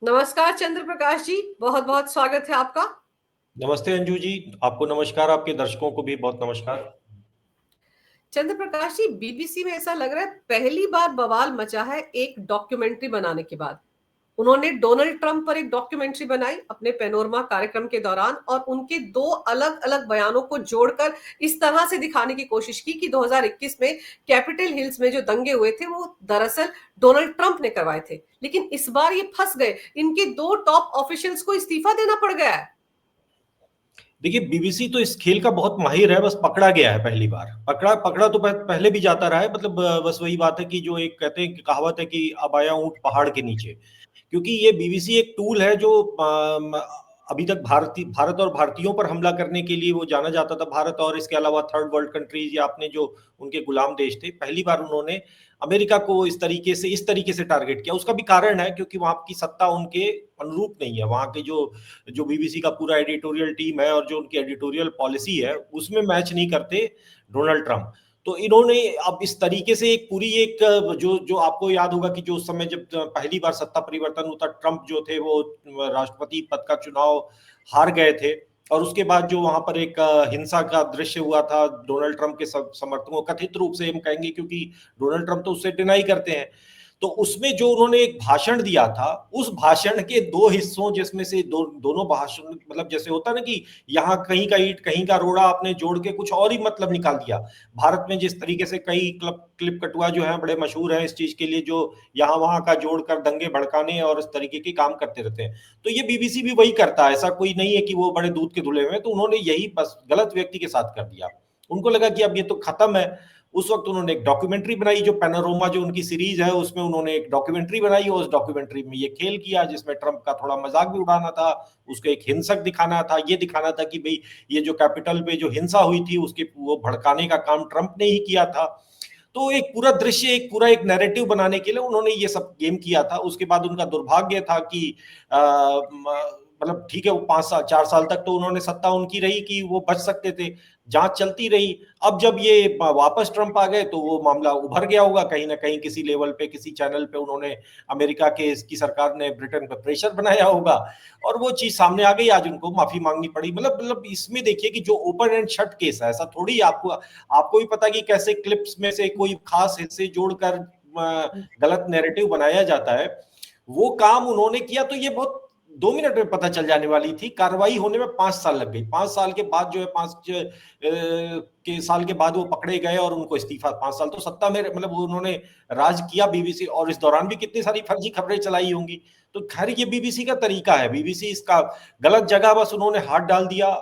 नमस्कार चंद्र प्रकाश जी, बहुत बहुत स्वागत है आपका। नमस्ते अंजू जी। आपको नमस्कार, आपके दर्शकों को भी बहुत नमस्कार। चंद्र प्रकाश जी, बीबीसी में ऐसा लग रहा है पहली बार बवाल मचा है एक डॉक्यूमेंट्री बनाने के बाद। उन्होंने डोनाल्ड ट्रंप पर एक डॉक्यूमेंट्री बनाई अपने पेनोरमा कार्यक्रम के दौरान और उनके दो अलग अलग बयानों को जोड़कर इस तरह से दिखाने की कोशिश की कि 2021 में कैपिटल हिल्स में जो दंगे हुए थे वो दरअसल डोनाल्ड ट्रंप ने करवाए थे। लेकिन इस बार ये फंस गए, इनके दो टॉप ऑफिशियल्स को इस्तीफा देना पड़ गया है। देखिए, बीबीसी तो इस खेल का बहुत माहिर है, बस पकड़ा गया है पहली बार। पकड़ा पकड़ा तो पहले भी जाता रहा है। मतलब बस वही बात है कि जो एक कहते हैं कि कहावत है कि अब आया ऊंट पहाड़ के नीचे। क्योंकि ये बीबीसी एक टूल है जो अभी तक भारत और भारतीयों पर हमला करने के लिए वो जाना जाता था। भारत और इसके अलावा थर्ड वर्ल्ड कंट्रीज या अपने जो उनके गुलाम देश थे, पहली बार उन्होंने अमेरिका को इस तरीके से टारगेट किया। उसका भी कारण है क्योंकि वहां की सत्ता उनके अनुरूप नहीं है। वहां के जो जो बीबीसी का पूरा एडिटोरियल टीम है और जो उनकी एडिटोरियल पॉलिसी है उसमें मैच नहीं करते डोनाल्ड ट्रंप। तो इन्होंने अब इस तरीके से एक पूरी एक जो जो आपको याद होगा कि जो उस समय जब पहली बार सत्ता परिवर्तन हुआ, ट्रंप जो थे वो राष्ट्रपति पद का चुनाव हार गए थे। और उसके बाद जो वहां पर एक हिंसा का दृश्य हुआ था डोनाल्ड ट्रंप के समर्थकों, कथित रूप से हम कहेंगे क्योंकि डोनाल्ड ट्रंप तो उससे डिनाई करते हैं। तो उसमें जो उन्होंने एक भाषण दिया था, उस भाषण के दो हिस्सों जिसमें से दोनों भाषण मतलब जैसे होता ना कि यहाँ कहीं का ईंट कहीं का रोड़ा आपने जोड़ के कुछ और ही मतलब निकाल दिया। भारत में जिस तरीके से कई क्लिप कटुआ जो है बड़े मशहूर हैं इस चीज के लिए, जो यहाँ वहां का जोड़कर दंगे भड़काने और इस तरीके के काम करते रहते हैं। तो ये बीबीसी भी वही करता है, ऐसा कोई नहीं है कि वो बड़े दूध के धुले हुए हैं। तो उन्होंने यही बस गलत व्यक्ति के साथ कर दिया। उनको लगा कि अब ये तो खत्म है। उस वक्त उन्होंने एक डॉक्यूमेंट्री बनाई, जो पैनोरमा जो उनकी सीरीज है उसमें उन्होंने एक डॉक्यूमेंट्री बनाई। उस डॉक्यूमेंट्री में ये खेल किया जिसमें ट्रंप का थोड़ा मजाक भी उड़ाना था, उसको एक हिंसक दिखाना था, ये दिखाना था कि भाई ये जो कैपिटल पे जो हिंसा हुई थी उसके वो भड़काने का काम ट्रंप ने ही किया था। तो एक पूरा दृश्य, एक पूरा एक नैरेटिव बनाने के लिए उन्होंने ये सब गेम किया था। उसके बाद उनका दुर्भाग्य था कि मतलब ठीक है, वो 5 साल 4 साल तक तो उन्होंने सत्ता उनकी रही कि वो बच सकते थे, जांच चलती रही। अब जब ये वापस ट्रंप आ गए तो वो मामला उभर गया होगा कहीं ना कहीं, किसी लेवल पे किसी चैनल पे उन्होंने अमेरिका के इसकी सरकार ने ब्रिटेन पे प्रेशर बनाया होगा और वो चीज सामने आ गई। आज उनको माफी मांगनी पड़ी। मतलब इसमें देखिए कि जो ओपन एंड शट केस है, ऐसा थोड़ी आपको आपको भी पता कि कैसे क्लिप्स में से कोई खास हिस्से जोड़कर गलत नैरेटिव बनाया जाता है। वो काम उन्होंने किया तो ये बहुत 2 मिनट में पता चल जाने वाली थी। कार्रवाई होने में 5 साल लग गई। 5 साल के बाद जो है 5 के साल के बाद वो पकड़े गए और उनको इस्तीफा। 5 साल तो सत्ता में मतलब उन्होंने राज किया बीबीसी, और इस दौरान भी कितनी सारी फर्जी खबरें चलाई होंगी। तो खैर ये बीबीसी का तरीका है। बीबीसी इसका गलत जगह बस उन्होंने हाथ डाल दिया।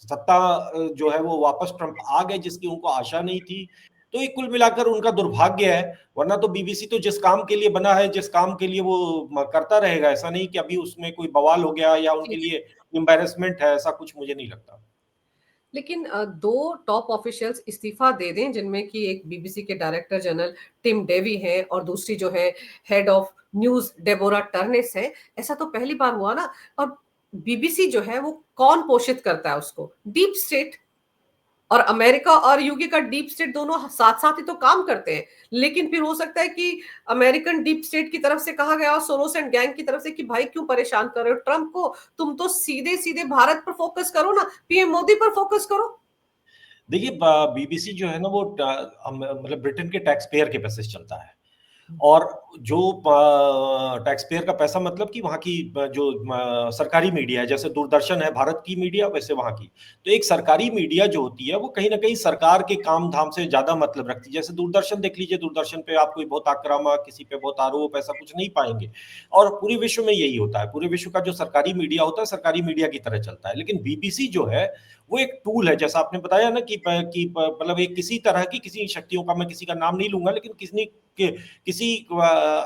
सत्ता जो है वो वापस ट्रंप आ गए जिसकी उनको आशा नहीं थी। तो ये कुल मिलाकर उनका दुर्भाग्य है। वरना तो बीबीसी तो जिस काम के लिए बना है, जिस काम के लिए वो करता रहेगा, ऐसा नहीं कि अभी उसमें कोई बवाल हो गया या उनके लिए एम्बैरेसमेंट है, ऐसा कुछ मुझे नहीं लगता। लेकिन दो टॉप ऑफिशियल्स इस्तीफा दे दें, जिनमें कि एक बीबीसी के डायरेक्टर जनरल टिम डेवी हैं और दूसरी जो है हेड ऑफ न्यूज डेबोरा टर्नेस है। ऐसा तो पहली बार हुआ ना। और बीबीसी जो है वो कौन पोषित करता है उसको? Deep state. और अमेरिका और यूके का डीप स्टेट दोनों साथ साथ ही तो काम करते हैं। लेकिन फिर हो सकता है कि अमेरिकन डीप स्टेट की तरफ से कहा गया और सोरोस एंड गैंग की तरफ से कि भाई क्यों परेशान कर रहे हो ट्रंप को, तुम तो सीधे सीधे भारत पर फोकस करो ना, पीएम मोदी पर फोकस करो। देखिए, बीबीसी जो है ना वो मतलब ब्रिटेन के टैक्स पेयर के पैसे से चलता है। और जो टैक्स पेयर का पैसा मतलब कि वहाँ की जो सरकारी मीडिया है, जैसे दूरदर्शन है भारत की मीडिया, वैसे वहाँ की। तो एक सरकारी मीडिया जो होती है वो कहीं ना कहीं सरकार के काम धाम से ज्यादा मतलब रखती है। जैसे दूरदर्शन देख लीजिए, दूरदर्शन पे आप कोई बहुत आक्रामक, किसी पे बहुत आरोप, ऐसा कुछ नहीं पाएंगे। और पूरे विश्व में यही होता है। पूरे विश्व का जो सरकारी मीडिया होता है सरकारी मीडिया की तरह चलता है। लेकिन बीबीसी जो है वो एक टूल है, जैसा आपने बताया ना मतलब एक किसी तरह की किसी शक्तियों का, मैं किसी का नाम नहीं लूंगा, लेकिन किसी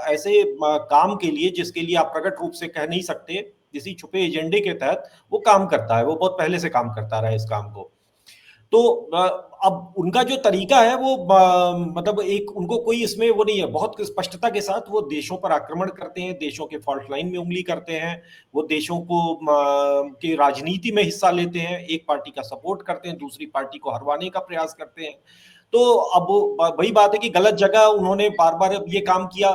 ऐसे काम के लिए जिसके लिए आप प्रकट रूप से कह नहीं सकते, किसी छुपे एजेंडे के तहत वो काम करता है। वो बहुत पहले से काम करता रहा है इस काम को। तो अब उनका जो तरीका है वो मतलब एक उनको कोई इसमें वो नहीं है। बहुत स्पष्टता के साथ वो देशों पर आक्रमण करते हैं, देशों के फॉल्ट लाइन में उंगली करते हैं। वो देशों को की राजनीति में हिस्सा लेते हैं, एक पार्टी का सपोर्ट करते हैं, दूसरी पार्टी को हरवाने का प्रयास करते हैं। तो अब वही बात है कि गलत जगह उन्होंने बार बार ये काम किया।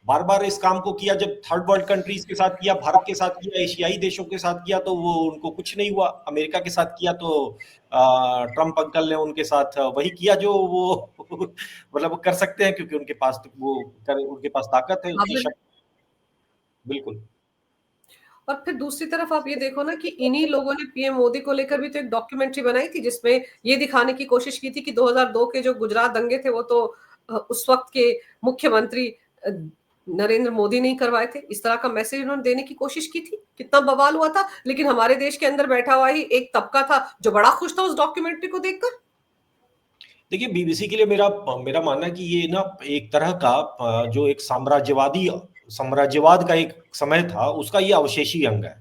बार बार इस काम को किया, जब थर्ड वर्ल्ड कंट्रीज के साथ किया, भारत के साथ किया, एशियाई देशों के साथ किया तो वो उनको कुछ नहीं हुआ, अमेरिका के साथ किया तो ट्रम्प अंकल ने उनके साथ वही किया जो वो मतलब वो कर सकते हैं, क्योंकि उनके पास उनके पास ताकत है, उतनी अब शक्ति। बिल्कुल। और फिर दूसरी तरफ आप ये देखो ना कि इन्हीं लोगों ने पीएम मोदी को लेकर भी तो एक डॉक्यूमेंट्री बनाई थी जिसमें ये दिखाने की कोशिश की थी कि 2002 के जो गुजरात दंगे थे वो तो उस वक्त के मुख्यमंत्री नरेंद्र मोदी नहीं करवाए थे। इस तरह का मैसेज उन्होंने देने की कोशिश की थी, कितना बवाल हुआ था। लेकिन हमारे देश के अंदर बैठा हुआ ही एक तबका था जो बड़ा खुश था उस डॉक्यूमेंट्री को देखकर। देखिए, बीबीसी के लिए मेरा मेरा मानना है कि ये ना एक तरह का जो एक साम्राज्यवाद का एक समय था, उसका ये अवशेषी अंग है।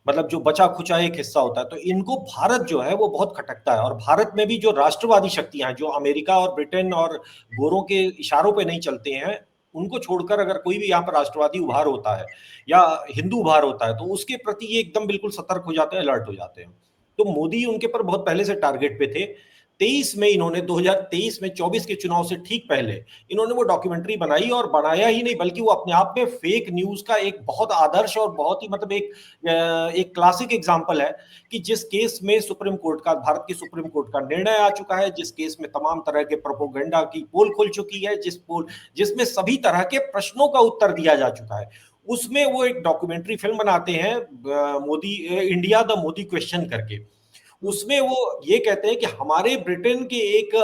मतलब जो बचा खुचा एक हिस्सा होता है, तो इनको भारत जो है वो बहुत खटकता है। और भारत में भी जो राष्ट्रवादी शक्तियां हैं, जो अमेरिका और ब्रिटेन और गोरों के इशारों पे नहीं चलते हैं, उनको छोड़कर अगर कोई भी यहाँ पर राष्ट्रवादी उभार होता है या हिंदू उभार होता है, तो उसके प्रति ये एकदम बिल्कुल सतर्क हो जाते हैं, अलर्ट हो जाते हैं। तो मोदी उनके पर बहुत पहले से टारगेट पे थे। 23 में इन्होंने 2023 में 24 के चुनाव से ठीक पहले इन्होंने वो डॉक्यूमेंट्री बनाई, और बनाया ही नहीं बल्कि वो अपने आप में फेक न्यूज का एक बहुत आदर्श और बहुत ही मतलब एक क्लासिक एग्जांपल है कि जिस केस में सुप्रीम कोर्ट का, भारत की सुप्रीम कोर्ट का निर्णय आ चुका है, जिस केस में तमाम तरह के प्रोपोगंडा की पोल खुल चुकी है, जिसमें सभी तरह के प्रश्नों का उत्तर दिया जा चुका है, उसमें वो एक डॉक्यूमेंट्री फिल्म बनाते हैं, Modi India the Modi question करके। उसमें वो ये कहते हैं कि हमारे ब्रिटेन के एक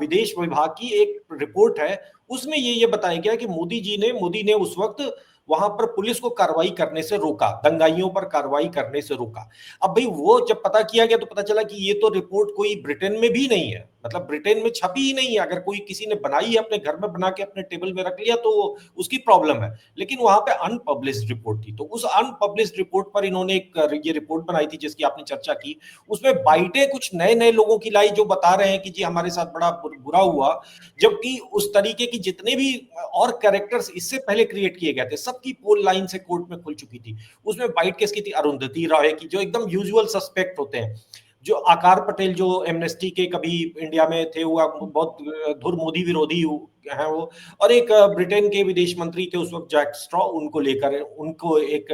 विदेश विभाग की एक रिपोर्ट है, उसमें ये बताया गया कि मोदी ने उस वक्त वहां पर पुलिस को कार्रवाई करने से रोका, दंगाइयों पर कार्रवाई करने से रोका। अब भाई वो जब पता किया गया तो पता चला कि ये तो रिपोर्ट कोई ब्रिटेन में भी नहीं है, मतलब ब्रिटेन में छपी ही नहीं है। अगर कोई किसी ने बनाई है, अपने घर में बना के अपने टेबल में रख लिया तो उसकी प्रॉब्लम है, लेकिन वहां पे अनपब्लिश्ड रिपोर्ट थी। तो उस अनपब्लिश्ड रिपोर्ट पर इन्होंने एक ये रिपोर्ट बनाई थी जिसकी आपने चर्चा की। उसमें बाइटें कुछ नए नए लोगों की लाई जो बता रहे हैं कि जी हमारे साथ बड़ा बुरा हुआ, जबकि उस तरीके की जितने भी और कैरेक्टर्स इससे पहले क्रिएट किए गए थे, सबकी पोल लाइन से कोर्ट में खुल चुकी थी। उसमें बाइट किसकी थी? अरुंधति रॉय की, जो एकदम यूजुअल सस्पेक्ट होते हैं। जो आकार पटेल, जो एमनेस्टी के कभी इंडिया में थे, हुआ बहुत धुर मोदी विरोधी है वो। और एक ब्रिटेन के विदेश मंत्री थे उस वक्त, जैक स्ट्रॉ, उनको लेकर उनको एक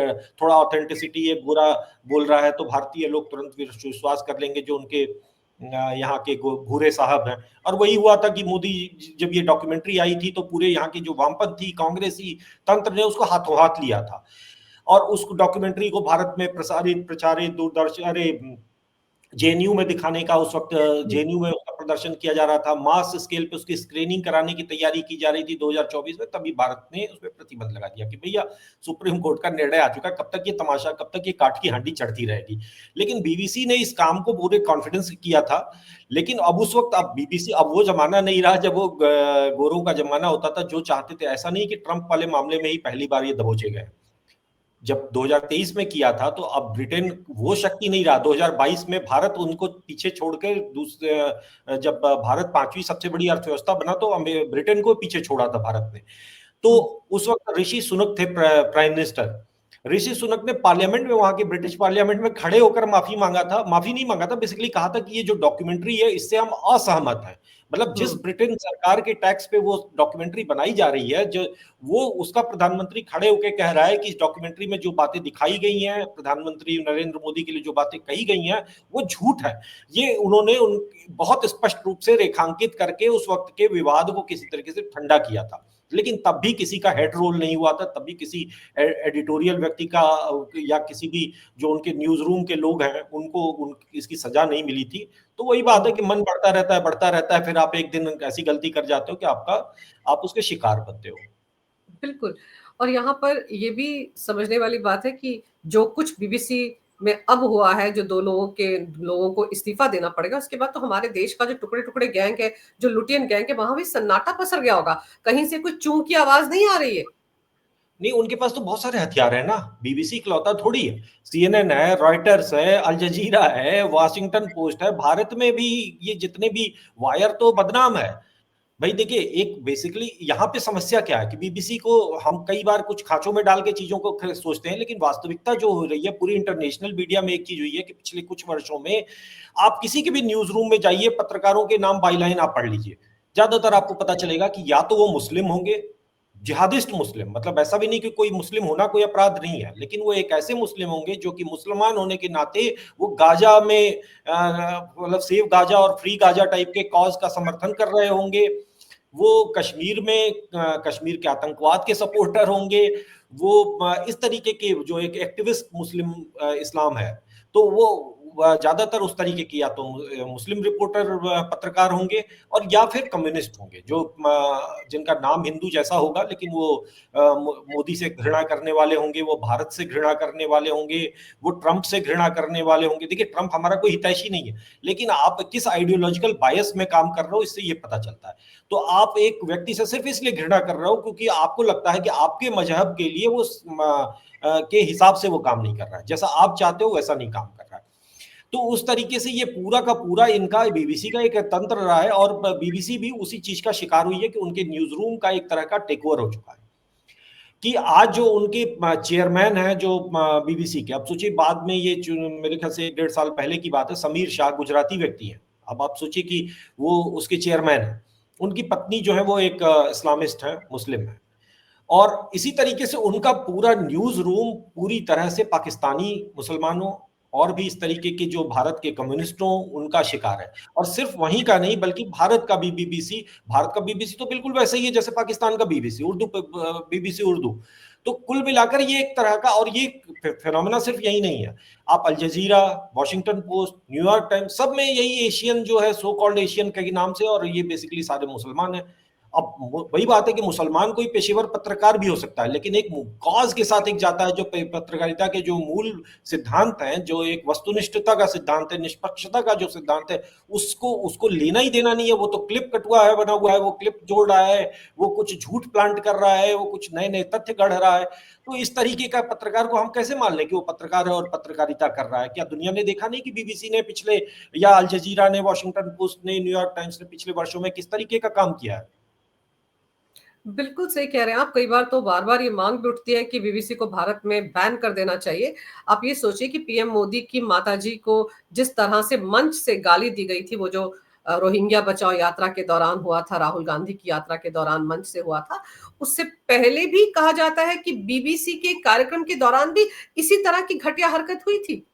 थोड़ा ऑथेंटिसिटी, एक बुरा बोल रहा है तो भारतीय लोग तुरंत विश्वास कर लेंगे, जो उनके यहाँ के भूरे साहब हैं। और वही हुआ था कि मोदी, जब ये डॉक्यूमेंट्री आई थी तो पूरे यहाँ की जो वामपंथी कांग्रेसी तंत्र ने उसको हाथों हाथ लिया था, और उस डॉक्यूमेंट्री को भारत में प्रचारित दूरदर्शन, अरे जेएनयू में दिखाने का, उस वक्त जेएनयू में उसका प्रदर्शन किया जा रहा था, मास स्केल पे उसकी स्क्रीनिंग कराने की तैयारी की जा रही थी 2024 में। तभी भारत ने उस पर प्रतिबंध लगा दिया कि भैया सुप्रीम कोर्ट का निर्णय आ चुका, कब तक ये तमाशा, कब तक ये काठ की हांडी चढ़ती रहेगी। लेकिन बीबीसी ने इस काम को पूरे कॉन्फिडेंस किया था। लेकिन अब उस वक्त, अब बीबीसी, अब वो जमाना नहीं रहा जब वो गोरों का जमाना होता था, जो चाहते थे। ऐसा नहीं कि ट्रंप वाले मामले में ही पहली बार ये दबोचे गए। जब 2023 में किया था तो अब ब्रिटेन वो शक्ति नहीं रहा। 2022 में भारत उनको पीछे छोड़कर दूसरे, जब भारत 5वीं सबसे बड़ी अर्थव्यवस्था बना तो ब्रिटेन को पीछे छोड़ा था भारत ने। तो उस वक्त ऋषि सुनक थे प्राइम मिनिस्टर। ऋषि सुनक ने पार्लियामेंट में, वहां के ब्रिटिश पार्लियामेंट में खड़े होकर माफी मांगा था, माफी नहीं मांगा था, बेसिकली कहा था कि ये जो डॉक्यूमेंट्री है इससे हम असहमत हैं। मतलब जिस ब्रिटेन सरकार के टैक्स पे वो डॉक्यूमेंट्री बनाई जा रही है, जो वो उसका प्रधानमंत्री खड़े होकर कह रहा है कि इस डॉक्यूमेंट्री में जो बातें दिखाई गई हैं, प्रधानमंत्री नरेंद्र मोदी के लिए जो बातें कही गई हैं, वो झूठ है। ये उन्होंने बहुत स्पष्ट रूप से रेखांकित करके उस वक्त के विवाद को किसी तरीके से ठंडा किया था। लेकिन तब भी किसी का हेड रोल नहीं हुआ था, तब भी किसी एडिटोरियल व्यक्ति का या किसी भी जो उनके न्यूज रूम के लोग हैं उनको इसकी सजा नहीं मिली थी। तो वही बात है कि मन बढ़ता रहता है, फिर आप एक दिन ऐसी गलती कर जाते हो कि आप उसके शिकार बनते हो। बिल्कुल। और यहाँ पर ये भी समझने वाली बात है कि जो कुछ बीबीसी में अब हुआ है, जो 2 लोगों को इस्तीफा देना पड़ेगा, उसके बाद तो हमारे देश का जो टुकड़े-टुकड़े गैंग है, जो लुटियन गैंग है, वहाँ भी सन्नाटा पसर गया होगा। कहीं से कोई चूं की आवाज नहीं आ रही है। नहीं, उनके पास तो बहुत सारे हथियार है ना, बीबीसी इकलौता थोड़ी है। सीएनएन है, रॉयटर्स है, अल जजीरा है, वॉशिंगटन पोस्ट है। भारत में भी ये जितने भी वायर तो बदनाम है। भाई देखिए, एक बेसिकली यहाँ पे समस्या क्या है कि बीबीसी को हम कई बार कुछ खांचों में डाल के चीजों को सोचते हैं, लेकिन वास्तविकता जो हो रही है पूरी इंटरनेशनल मीडिया में, एक चीज हुई है कि पिछले कुछ वर्षों में आप किसी के भी न्यूज रूम में जाइए, पत्रकारों के नाम बाईलाइन आप पढ़ लीजिए, ज्यादातर आपको पता चलेगा कि या तो वो मुस्लिम होंगे जिहादिस्ट मुस्लिम, मतलब ऐसा भी नहीं कि कोई मुस्लिम होना कोई अपराध नहीं है, लेकिन वो एक ऐसे मुस्लिम होंगे जो कि मुसलमान होने के नाते वो गाजा में मतलब सेव गाजा और फ्री गाजा टाइप के कॉज का समर्थन कर रहे होंगे, वो कश्मीर में कश्मीर के आतंकवाद के सपोर्टर होंगे, वो इस तरीके के जो एक एक्टिविस्ट मुस्लिम इस्लाम है, तो वो ज्यादातर उस तरीके की या तो मुस्लिम रिपोर्टर पत्रकार होंगे और या फिर कम्युनिस्ट होंगे, जो जिनका नाम हिंदू जैसा होगा, लेकिन वो मोदी से घृणा करने वाले होंगे, वो भारत से घृणा करने वाले होंगे, वो ट्रंप से घृणा करने वाले होंगे। देखिए, ट्रंप हमारा कोई हितैषी नहीं है, लेकिन आप किस आइडियोलॉजिकल बायस में काम कर रहे हो इससे ये पता चलता है। तो आप एक व्यक्ति से सिर्फ इसलिए घृणा कर रहे हो क्योंकि आपको लगता है कि आपके मजहब के लिए वो के हिसाब से वो काम नहीं कर रहा है, जैसा आप चाहते हो वैसा नहीं काम कर रहा है। तो उस तरीके से ये पूरा का पूरा इनका बीबीसी का एक तंत्र रहा है, और बीबीसी भी उसी चीज का शिकार हुई है कि उनके न्यूज रूम का एक तरह का टेक ओवर हो चुका है। कि आज जो उनके चेयरमैन है जो बीबीसी के, अब सोचिए बाद में ये मेरे ख्याल से 1.5 साल पहले की बात है, समीर शाह गुजराती व्यक्ति है, अब आप सोचिए कि वो उसके चेयरमैन है, उनकी पत्नी जो है वो एक इस्लामिस्ट है, मुस्लिम है, और इसी तरीके से उनका पूरा न्यूज रूम पूरी तरह से पाकिस्तानी मुसलमानों और भी इस तरीके के जो भारत के कम्युनिस्टों उनका शिकार है। और सिर्फ वहीं का नहीं बल्कि भारत का भी बीबीसी, भारत का बीबीसी तो बिल्कुल वैसे ही है जैसे पाकिस्तान का बीबीसी, उर्दू बीबीसी उर्दू। तो कुल मिलाकर ये एक तरह का, और ये फिनोमेना सिर्फ यही नहीं है, आप अल जजीरा, वॉशिंगटन पोस्ट, न्यूयॉर्क टाइम्स, सब में यही एशियन जो है, सो कॉल्ड एशियन के नाम से, और ये बेसिकली सारे मुसलमान है। अब वही बात है कि मुसलमान कोई पेशेवर पत्रकार भी हो सकता है, लेकिन एक कॉज के साथ एक जाता है, जो पत्रकारिता के जो मूल सिद्धांत हैं, जो एक वस्तुनिष्ठता का सिद्धांत है, निष्पक्षता का जो सिद्धांत है, उसको उसको लेना ही देना नहीं है। वो तो क्लिप कटुआ है, बना हुआ है, वो क्लिप जोड़ रहा है, वो कुछ झूठ प्लांट कर रहा है, वो कुछ नए नए तथ्य गढ़ रहा है। तो इस तरीके का पत्रकार को हम कैसे मान लें कि वो पत्रकार है और पत्रकारिता कर रहा है? क्या दुनिया ने देखा नहीं कि बीबीसी ने पिछले, या अल जजीरा ने, वॉशिंगटन पोस्ट ने, न्यूयॉर्क टाइम्स ने पिछले वर्षों में किस तरीके का काम किया है? बिल्कुल सही कह रहे हैं आप। कई बार तो बार-बार ये माँग भी उठती है कि बीबीसी को भारत में बैन कर देना चाहिए। आप ये सोचिए कि पीएम मोदी की माताजी को जिस तरह से मंच से गाली दी गई थी, वो जो रोहिंग्या बचाओ यात्रा के दौरान हुआ था, राहुल गांधी की यात्रा के दौरान मंच से हुआ था। उससे पहले भी कहा जाता है कि बीबीसी के कार्यक्रम के दौरान भी इसी तरह की घटिया हरकत हुई थी।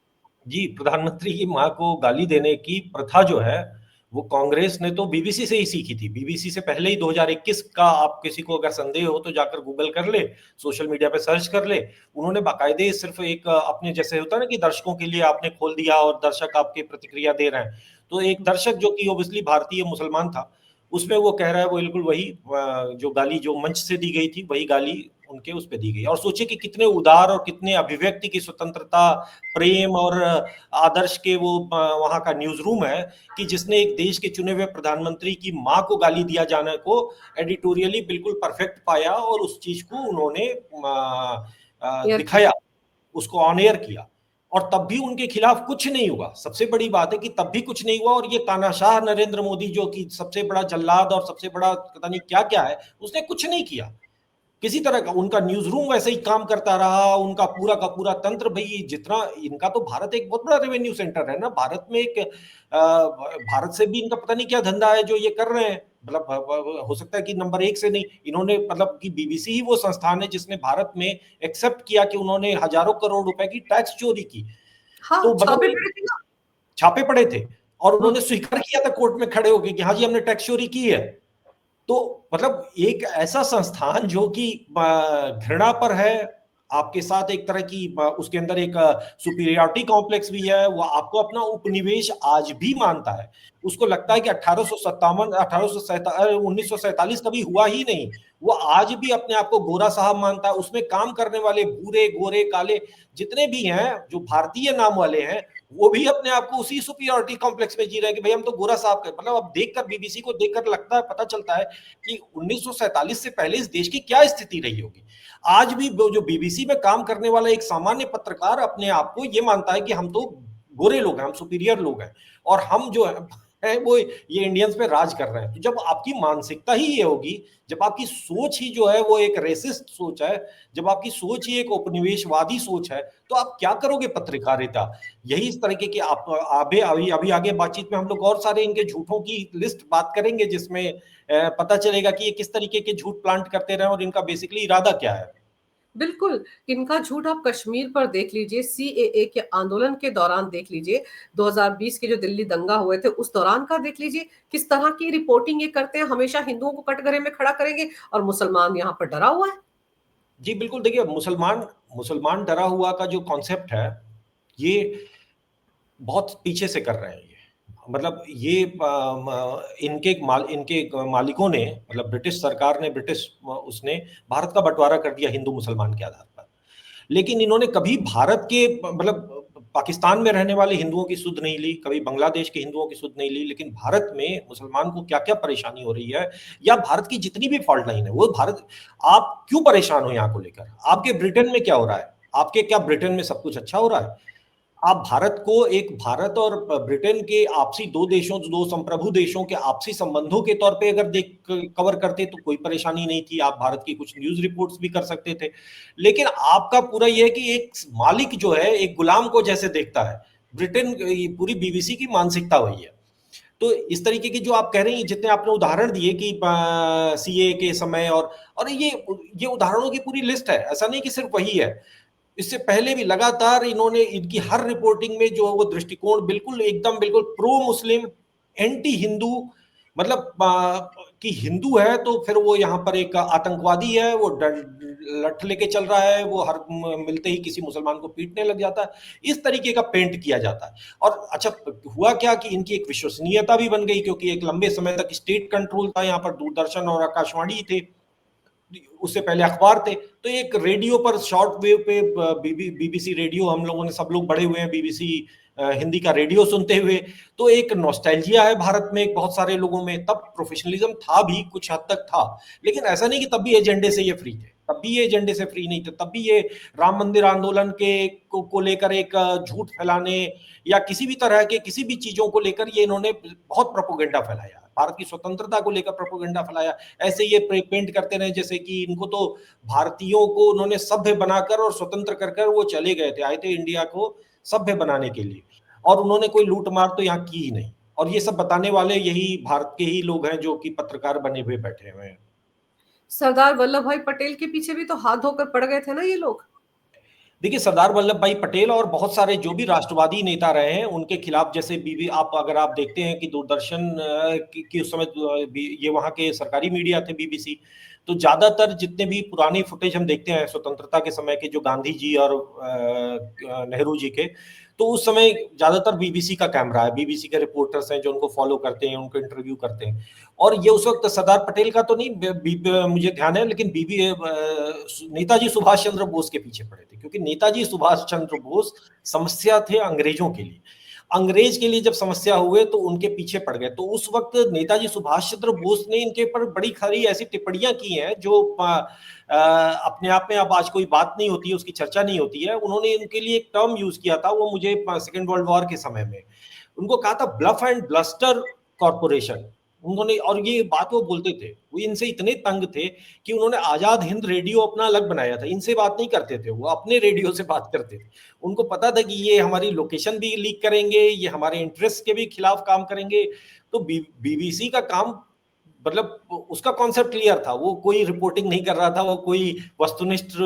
जी, प्रधानमंत्री की माँ को गाली देने की प्रथा जो है, वो कांग्रेस ने तो बीबीसी से ही सीखी थी। बीबीसी से पहले ही 2021 का, आप किसी को अगर संदेह हो तो जाकर गूगल कर ले, सोशल मीडिया पे सर्च कर ले। उन्होंने बाकायदे सिर्फ एक अपने जैसे होता है ना कि दर्शकों के लिए आपने खोल दिया और दर्शक आपकी प्रतिक्रिया दे रहे हैं। तो एक दर्शक जो कि ऑब्वियसली भारतीय मुसलमान था, उसमें वो कह रहा है वो बिल्कुल वही जो गाली जो मंच से दी गई थी, वही गाली उनके उस पे दी गई। और सोचिए कि कितने उदार और कितने अभिव्यक्ति की स्वतंत्रता, प्रेम और आदर्श के वो वहां का न्यूज रूम है, कि जिसने एक देश के चुने हुए प्रधानमंत्री की मां को गाली दिया जाने को एडिटोरियली बिल्कुल परफेक्ट पाया, और उस चीज को उन्होंने दिखाया, उसको ऑन एयर किया, और तब भी उनके खिलाफ कुछ नहीं हुआ। सबसे बड़ी बात है कि तब भी कुछ नहीं हुआ, और ये तानाशाह नरेंद्र मोदी जो कि सबसे बड़ा जल्लाद और सबसे बड़ा पता नहीं क्या क्या है, उसने कुछ नहीं किया किसी तरह का। उनका न्यूज रूम वैसे ही काम करता रहा, उनका पूरा का पूरा तंत्र। भाई जितना इनका, तो भारत एक बहुत बड़ा रेवेन्यू सेंटर है ना, भारत में एक भारत से भी इनका पता नहीं क्या धंधा है जो ये कर रहे हैं। मतलब हो सकता है कि नंबर 1 से नहीं, इन्होंने मतलब कि बीबीसी ही वो संस्थान है जिसने भारत में एक्सेप्ट किया कि उन्होंने हजारों करोड़ रुपए की टैक्स चोरी की। हाँ, तो छापे मतलब पड़े थे ना। छापे पड़े थे, और उन्होंने हम्म। स्वीकार किया था कोर्ट में खड़े होकर कि हाँ जी हमने टैक्स चोरी की है। तो मतलब एक ऐसा संस्थान जो कि घृणा पर है आपके साथ, एक तरह की उसके अंदर एक सुपीरियरिटी कॉम्प्लेक्स भी है, वो आपको अपना उपनिवेश आज भी मानता है। उसको लगता है कि 1947 कभी हुआ ही नहीं। वो आज भी अपने आप को गोरा साहब मानता है। उसमें काम करने वाले भूरे, गोरे, काले जितने भी हैं जो भारतीय नाम वाले हैं, वो भी अपने आप को उसी सुपीरियरिटी कॉम्प्लेक्स में जी रहे हैं कि भाई हम तो गोरा साहब के, मतलब अब देखकर बीबीसी को देखकर लगता है, पता चलता है कि 1947 से पहले इस देश की क्या स्थिति रही होगी। आज भी जो बीबीसी में काम करने वाला एक सामान्य पत्रकार अपने आप को ये मानता है कि हम तो गोरे लोग हैं, हम सुपीरियर लोग हैं, और हम जो है है वो ये इंडियंस पे राज कर रहे हैं। तो जब आपकी मानसिकता ही ये होगी, जब आपकी सोच ही जो है वो एक रेसिस्ट सोच है, जब आपकी सोच ही एक उपनिवेशवादी सोच है, तो आप क्या करोगे पत्रकारिता? यही इस तरीके की आप अभी अभी अभी आगे बातचीत में हम लोग और सारे इनके झूठों की लिस्ट बात करेंगे, जिसमें पता चलेगा कि ये किस तरीके के झूठ प्लांट करते रहे और इनका बेसिकली इरादा क्या है। बिल्कुल, इनका झूठ आप कश्मीर पर देख लीजिए, सीएए के आंदोलन के दौरान देख लीजिए, 2020 के जो दिल्ली दंगा हुए थे उस दौरान का देख लीजिए, किस तरह की रिपोर्टिंग ये करते हैं, हमेशा हिंदुओं को कटघरे में खड़ा करेंगे और मुसलमान यहाँ पर डरा हुआ है। जी बिल्कुल, देखिए मुसलमान मुसलमान डरा हुआ का जो कॉन्सेप्ट है, ये बहुत पीछे से कर रहे हैं ये। मतलब ये इनके मालिकों ने, मतलब ब्रिटिश सरकार ने, ब्रिटिश उसने भारत का बंटवारा कर दिया हिंदू मुसलमान के आधार पर। लेकिन इन्होंने कभी भारत के, मतलब पाकिस्तान में रहने वाले हिंदुओं की सुध नहीं ली, कभी बांग्लादेश के हिंदुओं की सुध नहीं ली, लेकिन भारत में मुसलमान को क्या क्या परेशानी हो रही है, या भारत की जितनी भी फॉल्ट लाइन है वो भारत, आप क्यों परेशान हो यहाँ को लेकर? आपके ब्रिटेन में क्या हो रहा है? आपके क्या ब्रिटेन में सब कुछ अच्छा हो रहा है? आप भारत को एक, भारत और ब्रिटेन के आपसी दो देशों, दो संप्रभु देशों के आपसी संबंधों के तौर पे अगर देख कवर करते तो कोई परेशानी नहीं थी, आप भारत की कुछ न्यूज रिपोर्ट्स भी कर सकते थे। लेकिन आपका पूरा यह है कि एक मालिक जो है एक गुलाम को जैसे देखता है, ब्रिटेन, पूरी बीबीसी की मानसिकता वही है। तो इस तरीके की जो आप कह रही हैं, जितने आपने उदाहरण दिए कि सीए के समय, और ये उदाहरणों की पूरी लिस्ट है, ऐसा नहीं कि सिर्फ वही है। इससे पहले भी लगातार इन्होंने, इनकी हर रिपोर्टिंग में जो वो दृष्टिकोण बिल्कुल एकदम बिल्कुल प्रो मुस्लिम, एंटी हिंदू, मतलब कि हिंदू है तो फिर वो यहाँ पर एक आतंकवादी है, वो लठ लेके चल रहा है, वो हर मिलते ही किसी मुसलमान को पीटने लग जाता है, इस तरीके का पेंट किया जाता है। और अच्छा, हुआ क्या कि इनकी एक विश्वसनीयता भी बन गई, क्योंकि एक लंबे समय तक स्टेट कंट्रोल था, यहाँ पर दूरदर्शन और आकाशवाणी थे, उससे पहले अखबार थे, तो एक रेडियो पर, शॉर्ट वेव पे, बीबीसी रेडियो, हम लोगों ने सब लोग बड़े हुए हैं बीबीसी हिंदी का रेडियो सुनते हुए, तो एक नॉस्टैल्जिया है भारत में एक बहुत सारे लोगों में। तब प्रोफेशनलिज्म था भी, कुछ हद तक था, लेकिन ऐसा नहीं कि तब भी एजेंडे से ये फ्री थे, तब भी ये एजेंडे से फ्री नहीं थे, तब भी ये राम मंदिर आंदोलन को लेकर एक झूठ फैलाने, या किसी भी तरह के किसी भी चीजों को लेकर ये इन्होंने बहुत प्रोपोगेंडा फैलाया, भारत की स्वतंत्रता को लेकर प्रोपोगेंडा फैलाया। ऐसे ये पेंट करते रहे जैसे कि इनको तो, भारतीयों को उन्होंने सभ्य बनाकर और स्वतंत्र कर कर वो चले गए थे, आए थे इंडिया को सभ्य बनाने के लिए, और उन्होंने कोई लूट मार तो यहाँ की ही नहीं। और ये सब बताने वाले यही भारत के ही लोग हैं जो कि पत्रकार बने हुए बैठे हुए हैं। सरदार वल्लभ भाई पटेल के पीछे भी तो हाथ धोकर पड़ गए थे ना ये लोग। देखिए, सरदार वल्लभ भाई पटेल और बहुत सारे जो भी राष्ट्रवादी नेता रहे हैं उनके खिलाफ, जैसे बीबी, आप अगर आप देखते हैं कि दूरदर्शन की उस समय ये वहाँ के सरकारी मीडिया थे बीबीसी, तो ज्यादातर जितने भी पुराने फुटेज हम देखते हैं स्वतंत्रता के समय के, जो गांधी जी और नेहरू जी के, तो उस समय ज्यादातर बीबीसी का कैमरा है, बीबीसी के रिपोर्टर्स हैं जो उनको फॉलो करते हैं, उनको इंटरव्यू करते हैं। और ये उस वक्त सरदार पटेल का तो नहीं मुझे ध्यान है, लेकिन नेताजी सुभाष चंद्र बोस के पीछे पड़े थे, क्योंकि नेताजी सुभाष चंद्र बोस समस्या थे अंग्रेजों के लिए। अंग्रेज के लिए जब समस्या हुए तो उनके पीछे पड़ गए। तो उस वक्त नेताजी सुभाष चंद्र बोस ने इनके पर बड़ी सारी ऐसी टिप्पणियां की हैं जो अपने आप में अब आज कोई बात नहीं होती है, उसकी चर्चा नहीं होती है। उन्होंने इनके लिए एक टर्म यूज किया था, वो मुझे सेकेंड वर्ल्ड वॉर के समय में उनको कहा था ब्लफ एंड ब्लस्टर कॉर्पोरेशन। उन्होंने, और ये बात वो बोलते थे, वो इनसे इतने तंग थे कि उन्होंने आजाद हिंद रेडियो अपना अलग बनाया था। इनसे बात नहीं करते थे, वो अपने रेडियो से बात करते थे। उनको पता था कि ये हमारी लोकेशन भी लीक करेंगे, ये हमारे इंटरेस्ट के भी खिलाफ काम करेंगे। तो बीबीसी का काम, मतलब उसका कॉन्सेप्ट क्लियर था, वो कोई रिपोर्टिंग नहीं कर रहा था, वो कोई वस्तुनिष्ठ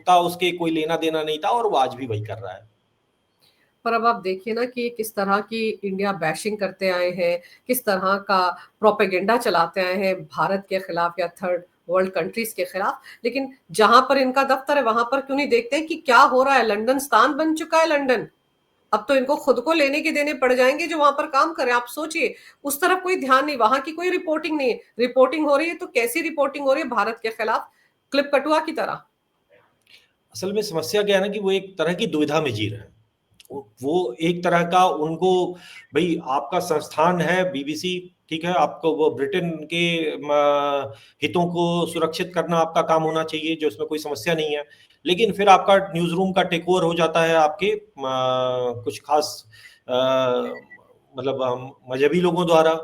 था, उसके कोई लेना देना नहीं था, और वो आज भी वही कर रहा है। पर अब आप देखिए ना कि किस तरह की इंडिया बैशिंग करते आए हैं, किस तरह का प्रोपेगेंडा चलाते आए हैं भारत के खिलाफ या थर्ड वर्ल्ड कंट्रीज के खिलाफ। लेकिन जहां पर इनका दफ्तर है वहां पर क्यों नहीं देखते हैं कि क्या हो रहा है। लंदन स्थान बन चुका है लंदन, अब तो इनको खुद को लेने के देने पड़ जाएंगे जो वहां पर काम करें। आप सोचिए, उस तरफ कोई ध्यान नहीं, वहां की कोई रिपोर्टिंग नहीं है। रिपोर्टिंग हो रही है तो कैसी रिपोर्टिंग हो रही है, भारत के खिलाफ क्लिप कटुआ की तरह। असल में समस्या क्या है ना कि वो एक तरह की दुविधा में जी रहे हैं। वो एक तरह का उनको, भाई आपका संस्थान है बीबीसी, ठीक है, आपको वो ब्रिटेन के हितों को सुरक्षित करना आपका काम होना चाहिए, जो इसमें कोई समस्या नहीं है। लेकिन फिर आपका न्यूज रूम का टेक ओवर हो जाता है आपके कुछ खास मतलब मजहबी लोगों द्वारा।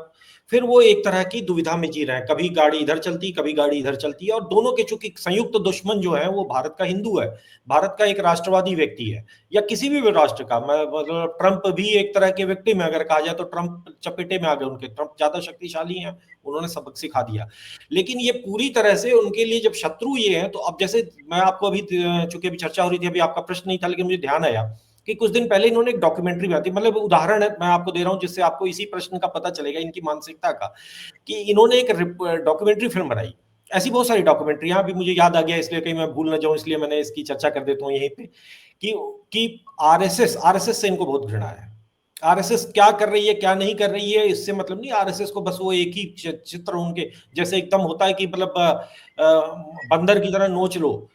फिर वो एक तरह की दुविधा में जी रहे हैं, कभी गाड़ी इधर चलती, कभी गाड़ी इधर चलती है, और दोनों के चूंकि संयुक्त दुश्मन जो है वो भारत का हिंदू है, भारत का एक राष्ट्रवादी व्यक्ति है, या किसी भी राष्ट्र का। मैं मतलब ट्रंप भी एक तरह के व्यक्ति में अगर कहा जाए तो ट्रंप चपेटे में आ गए उनके, ट्रंप ज्यादा शक्तिशाली हैं, उन्होंने सबक सिखा दिया। लेकिन ये पूरी तरह से उनके लिए जब शत्रु ये है, तो अब जैसे मैं आपको अभी, चूंकि अभी चर्चा हो रही थी, अभी आपका प्रश्न नहीं था लेकिन मुझे ध्यान आया कि कुछ दिन पहले इन्होंने एक डॉक्यूमेंट्री बनाई थी, मतलब उदाहरण है मैं आपको दे रहा हूं जिससे आपको इसी प्रश्न का पता चलेगा इनकी मानसिकता का, कि इन्होंने एक डॉक्यूमेंट्री फिल्म बनाई। ऐसी बहुत सारी डॉक्यूमेंट्री, अभी मुझे याद आ गया इसलिए कहीं मैं भूल ना जाऊं, इसलिए मैंने इसकी चर्चा कर देता हूं यहीं पे, कि आरएसएस से इनको बहुत घृणा है। आरएसएस क्या कर रही है क्या नहीं कर रही है इससे मतलब नहीं, आरएसएस को बस वो एक ही चित्र उनके जैसे एकदम होता है कि मतलब बंदर की तरह नोच लो,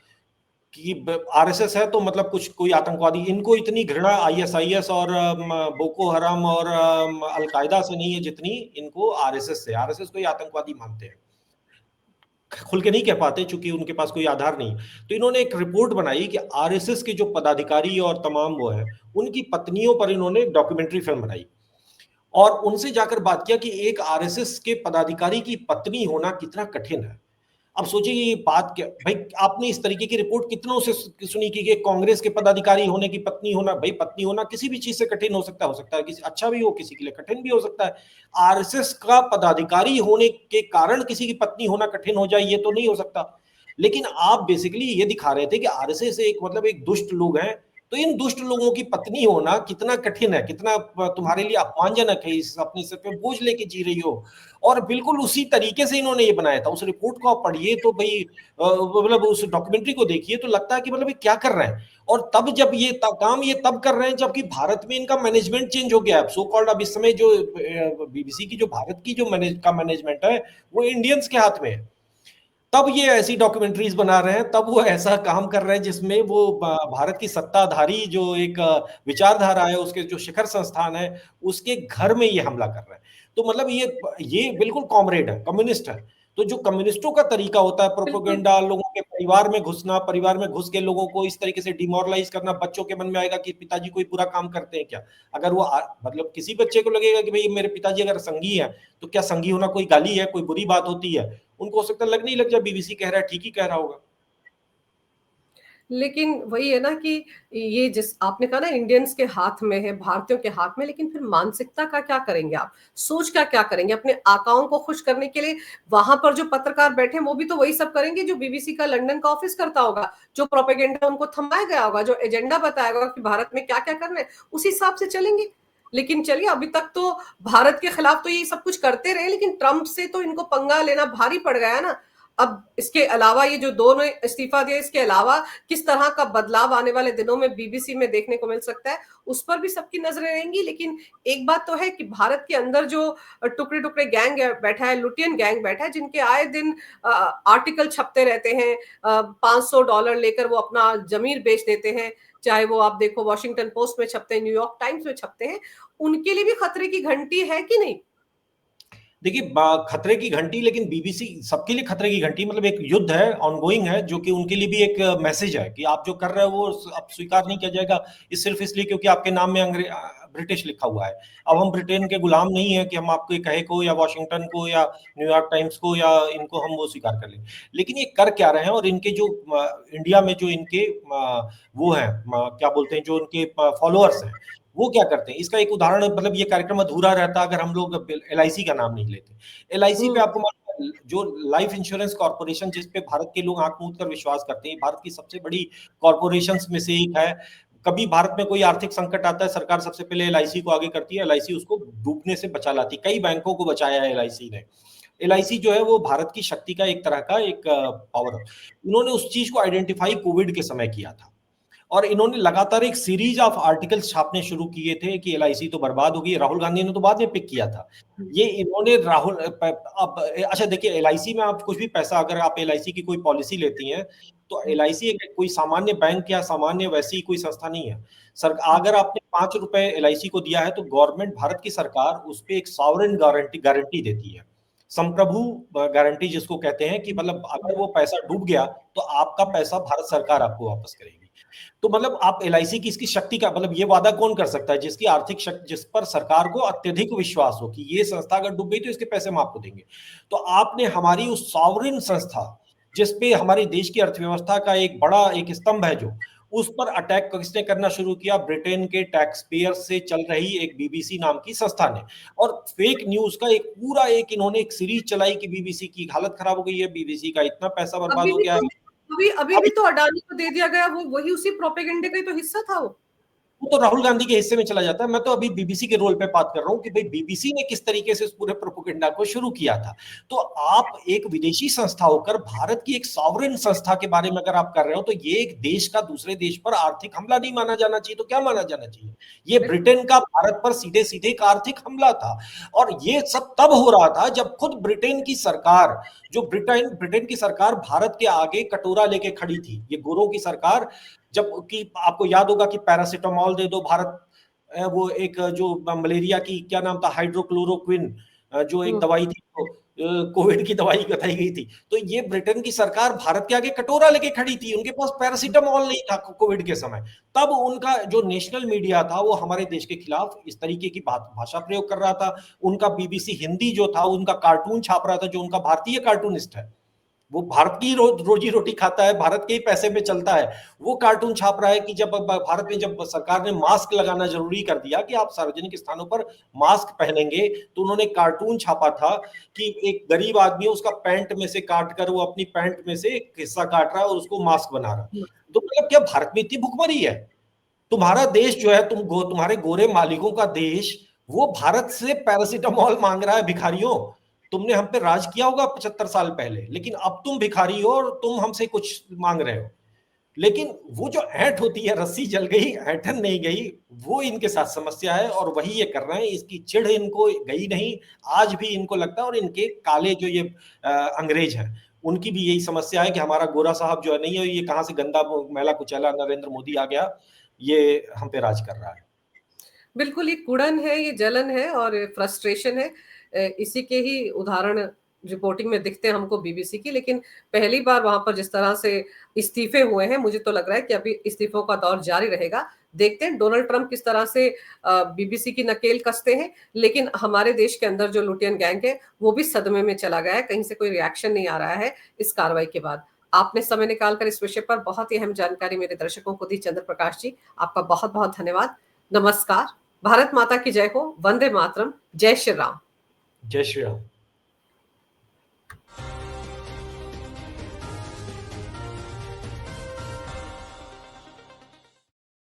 कि आरएसएस है तो मतलब कुछ कोई आतंकवादी। इनको इतनी घृणा आईएसआईएस और बोको हराम और अलकायदा से नहीं है जितनी इनको आरएसएस से। आरएसएस को ही आतंकवादी मानते हैं, खुल के नहीं कह पाते चूंकि उनके पास कोई आधार नहीं। तो इन्होंने एक रिपोर्ट बनाई कि आरएसएस के जो पदाधिकारी और तमाम वो है, उनकी पत्नियों पर इन्होंने डॉक्यूमेंट्री फिल्म बनाई, और उनसे जाकर बात किया कि एक आरएसएस के पदाधिकारी की पत्नी होना कितना कठिन है। अब सोचिए ये बात क्या भाई, आपने इस तरीके की रिपोर्ट कितनों से सुनी कि कांग्रेस के पदाधिकारी होने की पत्नी होना, भाई पत्नी होना किसी भी चीज से कठिन हो सकता है, किसी अच्छा भी हो किसी के लिए कठिन भी हो सकता है। आरएसएस का पदाधिकारी होने के कारण किसी की पत्नी होना कठिन हो जाए ये तो नहीं हो सकता। लेकिन आप बेसिकली ये दिखा रहे थे कि आरएसएस एक मतलब एक दुष्ट लोग हैं, तो इन दुष्ट लोगों की पत्नी होना कितना कठिन है, कितना तुम्हारे लिए अपमानजनक है, इस अपने सिर पे बोझ लेके जी रही हो। और बिल्कुल उसी तरीके से इन्होंने ये बनाया था। उस रिपोर्ट को आप पढ़िए तो भाई मतलब उस डॉक्यूमेंट्री को देखिए तो लगता है कि मतलब ये क्या कर रहे हैं। और तब जब ये काम ये तब कर रहे हैं जबकि भारत में इनका मैनेजमेंट चेंज हो गया है, सो कॉल्ड अब इस समय जो बीबीसी की जो भारत की जो मैनेजमेंट है वो इंडियंस के हाथ में है। तब ये ऐसी डॉक्यूमेंट्रीज बना रहे हैं, तब वो ऐसा काम कर रहे हैं जिसमें वो भारत की सत्ताधारी जो एक विचारधारा है, उसके जो शिखर संस्थान है, उसके घर में ये हमला कर रहे हैं। तो मतलब ये बिल्कुल कॉमरेड है, कम्युनिस्ट है। तो जो कम्युनिस्टों का तरीका होता है बिल्कुल। प्रोपोगेंडा, लोगों के परिवार में घुसना, परिवार में घुस के लोगों को इस तरीके से डिमोरलाइज करना, बच्चों के मन में आएगा कि पिताजी कोई बुरा काम करते हैं क्या। अगर वो मतलब किसी बच्चे को लगेगा कि भाई मेरे पिताजी अगर संगी है तो क्या संगी होना कोई गाली है, कोई बुरी बात होती है, उनको हो सकता है लगने ही लग जाए बीबीसी कह रहा है ठीक ही कह रहा होगा। लेकिन वही है ना कि ये जिस आपने कहा ना इंडियंस के हाथ में है, भारतीयों के हाथ में, लेकिन फिर मानसिकता का क्या करेंगे आप? सोच का क्या करेंगे अपने आकाओं को खुश करने के लिए? वहां पर जो पत्रकार बैठे हैं वो भी तो वही सब करेंगे जो बीबीसी का लंदन का ऑफिस करता होगा, जो प्रोपेगेंडा उनको थमाया गया होगा, जो एजेंडा बताएगा कि भारत में क्या क्या करना है, उसी हिसाब से चलेंगे। लेकिन चलिए, अभी तक तो भारत के खिलाफ तो ये सब कुछ करते रहे, लेकिन ट्रंप से तो इनको पंगा लेना भारी पड़ गया ना। अब इसके अलावा ये जो दोनों इस्तीफा दिया, इसके अलावा किस तरह का बदलाव आने वाले दिनों में बीबीसी में देखने को मिल सकता है, उस पर भी सबकी नजरें रहेंगी। लेकिन एक बात तो है कि भारत के अंदर जो टुकड़े टुकड़े गैंग बैठा है, लुटियन गैंग बैठा है, जिनके आए दिन आर्टिकल छपते रहते हैं, $500 लेकर वो अपना जमीर बेच देते हैं। चाहे वो आप देखो वॉशिंगटन पोस्ट में छपते हैं, न्यूयॉर्क टाइम्स में छपते हैं, उनके लिए भी खतरे की घंटी है कि नहीं? देखिए खतरे की घंटी, लेकिन बीबीसी सबके लिए खतरे की घंटी, मतलब एक युद्ध है, ऑनगोइंग है, जो कि उनके लिए भी एक मैसेज है कि आप जो कर रहे हो वो अब स्वीकार नहीं किया जाएगा, इस सिर्फ इसलिए क्योंकि आपके नाम में ब्रिटिश लिखा हुआ है। अब हम ब्रिटेन के गुलाम नहीं है कि हम आपके कहे को या वॉशिंगटन को या न्यूयॉर्क टाइम्स को या इनको हम वो स्वीकार कर लें। लेकिन ये कर क्या रहे हैं, और इनके जो इंडिया में जो इनके वो है क्या बोलते हैं, जो इनके फॉलोअर्स हैं वो क्या करते हैं, इसका एक उदाहरण, मतलब ये कार्यक्रम अधूरा रहता अगर हम लोग एलआईसी का नाम नहीं लेते। एलआईसी पे आपको मालूम है, जो लाइफ इंश्योरेंस कॉर्पोरेशन जिस पे भारत के लोग आंख मूंद कर विश्वास करते हैं, भारत की सबसे बड़ी कॉर्पोरेशन में से एक है। कभी भारत में कोई आर्थिक संकट आता है, सरकार सबसे पहले एलआईसी को आगे करती है, एलआईसी उसको डूबने से बचा लाती है। कई बैंकों को बचाया है एलआईसी ने। एलआईसी जो है वो भारत की शक्ति का एक तरह का एक पावर है। उन्होंने उस चीज को आइडेंटिफाई कोविड के समय किया था, और इन्होंने लगातार एक सीरीज ऑफ आर्टिकल्स छापने शुरू किए थे कि एलआईसी तो बर्बाद होगी। राहुल गांधी ने तो बाद में पिक किया था ये। इन्होंने राहुल अब अच्छा देखिए, एलआईसी में आप कुछ भी पैसा, अगर आप एलआईसी की कोई पॉलिसी लेती हैं तो एलआईसी एक कोई सामान्य बैंक या सामान्य वैसी कोई संस्था नहीं है। सर अगर आपने ₹5 एलआईसी को दिया है तो गवर्नमेंट, भारत की सरकार उस पर एक सॉवरेन गारंटी देती है, संप्रभु गारंटी जिसको कहते हैं, कि मतलब अगर वो पैसा डूब गया तो आपका पैसा भारत सरकार आपको वापस करेगी। तो मतलब आप एलआईसी की इसकी शक्ति का मतलब ये वादा कौन कर सकता है जिसकी आर्थिक शक्ति, जिस पर सरकार को अत्यधिक विश्वास हो कि ये संस्था अगर डूब गई तो इसके पैसे हम आपको देंगे। तो आपने हमारी उस सॉवरेन संस्था जिसपे हमारे देश की अर्थव्यवस्था का एक बड़ा एक स्तंभ है, जो उस पर अटैक किसने करना शुरू किया? ब्रिटेन के टैक्स पेयर से चल रही एक बीबीसी नाम की संस्था ने। और फेक न्यूज का एक पूरा एक इन्होंने एक सीरीज चलाई कि बीबीसी की हालत खराब हो गई है, बीबीसी का इतना पैसा बर्बाद अभी हो भी गया तो है। अभी अभी भी अभी तो अडानी को दे दिया गया, वो वही उसी प्रोपेगेंडे का ही तो हिस्सा था वो। वो तो राहुल गांधी के हिस्से में चला जाता है। मैं तो अभी बीबीसी के रोल पे बात कर रहा हूं कि भाई बीबीसी ने किस तरीके से उस पूरे प्रोपेगेंडा को शुरू किया था। तो आप एक विदेशी संस्था होकर भारत की एक सॉवरेन संस्था के बारे में अगर आप कर रहे हो, तो ये एक देश का दूसरे देश पर आर्थिक हमला नहीं माना जाना चाहिए। तो क्या माना जाना चाहिए? ये ब्रिटेन का भारत पर सीधे सीधे एक आर्थिक हमला था। और ये सब तब हो रहा था जब खुद ब्रिटेन की सरकार, जो ब्रिटेन ब्रिटेन की सरकार भारत के आगे कटोरा लेके खड़ी थी। ये गोरों की सरकार, जब कि आपको याद होगा कि पैरासिटामोल दे दो भारत, वो एक जो मलेरिया की क्या नाम था, हाइड्रोक्लोरोक्विन, जो एक दवाई थी, तो कोविड की दवाई बताई गई थी। तो ये ब्रिटेन की सरकार भारत के आगे कटोरा लेके खड़ी थी, उनके पास पैरासिटामोल नहीं था कोविड के समय। तब उनका जो नेशनल मीडिया था वो हमारे देश के खिलाफ इस तरीके की भाषा प्रयोग कर रहा था। उनका बीबीसी हिंदी जो था, उनका कार्टून छाप रहा था, जो उनका भारतीय कार्टूनिस्ट है, वो भारत की रोजी रोटी खाता है, भारत के ही पैसे पे चलता है, वो कार्टून छाप रहा है कि जब भारत में जब सरकार ने मास्क लगाना जरूरी कर दिया कि आप सार्वजनिक स्थानों पर मास्क पहनेंगे, तो उन्होंने कार्टून छापा था कि एक गरीब आदमी है, उसका पैंट में से काट कर वो अपनी पैंट में से एक हिस्सा काट रहा है और उसको मास्क बना रहा है। तो मतलब क्या भारत में इतनी भुखमरी है? तुम्हारा देश जो है, तुम्हारे गोरे मालिकों का देश, वो भारत से पैरासिटामोल मांग रहा है। भिखारियों, तुमने हम पे राज किया होगा 75 साल पहले, लेकिन अब तुम भिखारी हो और तुम हमसे कुछ मांग रहे हो। लेकिन वो जो ऐंठ होती है, रस्सी जल गई ऐंठन नहीं गई, वो इनके साथ समस्या है और वही ये कर रहे हैं। इसकी चिढ़ इनको गई नहीं, आज भी इनको लगता है। और इनके काले जो ये अंग्रेज हैं, उनकी भी यही समस्या है कि हमारा गोरा साहब जो है नहीं है, ये कहाँ से गंदा मैला कुचैला नरेंद्र मोदी आ गया, ये हम पे राज कर रहा है। बिल्कुल, ये कुड़न है, ये जलन है और फ्रस्ट्रेशन है। इसी के ही उदाहरण रिपोर्टिंग में दिखते हैं हमको बीबीसी की। लेकिन पहली बार वहां पर जिस तरह से इस्तीफे हुए हैं, मुझे तो लग रहा है कि अभी इस्तीफों का दौर जारी रहेगा। देखते हैं डोनाल्ड ट्रंप किस तरह से बीबीसी की नकेल कसते हैं। लेकिन हमारे देश के अंदर जो लुटियन गैंग है, वो भी सदमे में चला गया है। कहीं से कोई रिएक्शन नहीं आ रहा है इस कार्रवाई के बाद। आपने समय निकालकर इस विषय पर बहुत ही अहम जानकारी मेरे दर्शकों को दी, चंद्र प्रकाश जी। आपका बहुत बहुत धन्यवाद। नमस्कार। भारत माता की जय हो। वंदे मातरम। जय श्री राम। जय श्री राम।